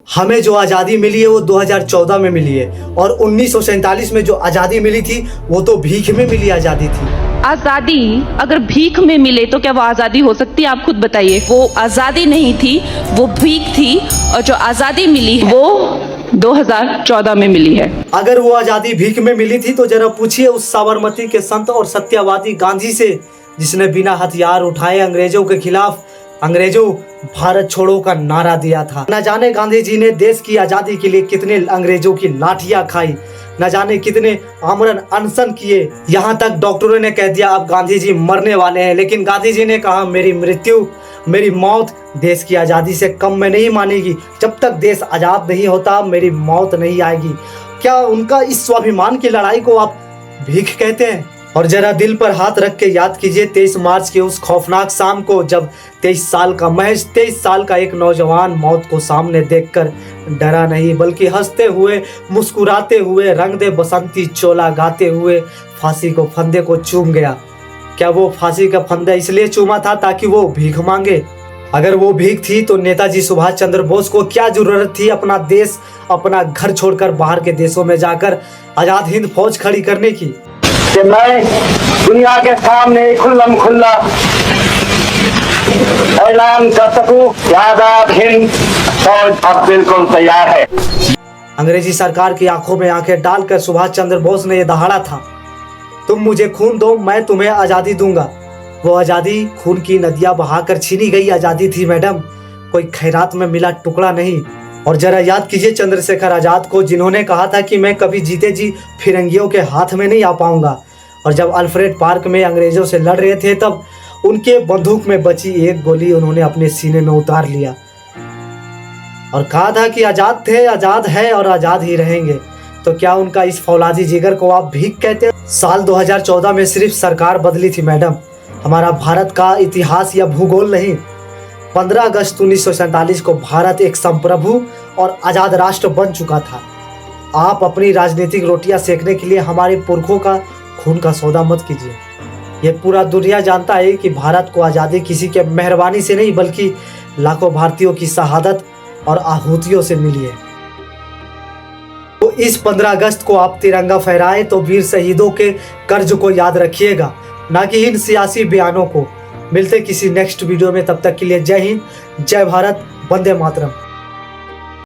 हमें जो आज़ादी मिली है वो 2014 में मिली है और 1947 में जो आज़ादी मिली थी वो तो भीख में मिली आज़ादी थी। आजादी अगर भीख में मिले तो क्या वो आजादी हो सकती है? आप खुद बताइए। वो आजादी नहीं थी, वो भीख थी, और जो आजादी मिली है वो 2014 में मिली है। अगर वो आज़ादी भीख में मिली थी तो जरा पूछिए उस साबरमती के संत और सत्यवादी गांधी से, जिसने बिना हथियार उठाए अंग्रेजों के खिलाफ अंग्रेजों भारत छोड़ो का नारा दिया था। न जाने गांधी जी ने देश की आज़ादी के लिए कितने अंग्रेजों की लाठियां खाई, न जाने कितने आमरण अनशन किए। यहाँ तक डॉक्टरों ने कह दिया अब गांधी जी मरने वाले हैं, लेकिन गांधी जी ने कहा मेरी मृत्यु, मेरी मौत देश की आज़ादी से कम में नहीं मानेगी। जब तक देश आज़ाद नहीं होता मेरी मौत नहीं आएगी। क्या उनका इस स्वाभिमान की लड़ाई को आप भीख कहते हैं? और जरा दिल पर हाथ रख के याद कीजिए 23 मार्च की उस खौफनाक शाम को, जब 23 साल का एक नौजवान मौत को सामने देखकर डरा नहीं बल्कि हंसते हुए, मुस्कुराते हुए, रंग दे बसंती चोला गाते हुए फांसी को फंदे को चूम गया। क्या वो फांसी का फंदा इसलिए चूमा था ताकि वो भीख मांगे? अगर वो भीख थी तो नेताजी सुभाष चंद्र बोस को क्या जरूरत थी अपना देश, अपना घर छोड़कर बाहर के देशों में जाकर आजाद हिंद फौज खड़ी करने की? कि मैं दुनिया के सामने खुल्लम खुल्ला ऐलान कर सकूं कि आजाद हिंद फौज अब बिल्कुल तैयार है। अंग्रेजी सरकार की आंखों में आंखें डालकर सुभाष चंद्र बोस ने यह दहाड़ा था, तुम मुझे खून दो मैं तुम्हें आज़ादी दूंगा। वो आज़ादी खून की नदियां बहाकर छीनी गई आज़ादी थी मैडम, कोई खैरात में मिला टुकड़ा नहीं। और जरा याद कीजिए चंद्रशेखर आज़ाद को, जिन्होंने कहा था कि मैं कभी जीते जी फिरंगियों के हाथ में नहीं आ पाऊंगा। और जब अल्फ्रेड पार्क में अंग्रेजों से लड़ रहे थे तब उनके बंदूक में बची एक गोली उन्होंने अपने सीने में उतार लिया और कहा था कि आज़ाद थे, आज़ाद है और आज़ाद ही रहेंगे। तो क्या उनका इस फौलादी जिगर को आप भीख कहते हैं? साल 2014 में सिर्फ सरकार बदली थी मैडम, हमारा भारत का इतिहास या भूगोल नहीं। 15 अगस्त 1947 को भारत एक संप्रभु और आज़ाद राष्ट्र बन चुका था। आप अपनी राजनीतिक रोटियां सेकने के लिए हमारे पुरखों का खून का सौदा मत कीजिए। ये पूरा दुनिया जानता है कि भारत को आज़ादी किसी के मेहरबानी से नहीं बल्कि लाखों भारतीयों की शहादत और आहुतियों से मिली है। तो इस 15 अगस्त को आप तिरंगा फहराएं तो वीर शहीदों के कर्ज को याद रखिएगा, ना कि इन सियासी बयानों को। मिलते किसी नेक्स्ट वीडियो में, तब तक के लिए जय हिंद, जय भारत, वंदे मातरम।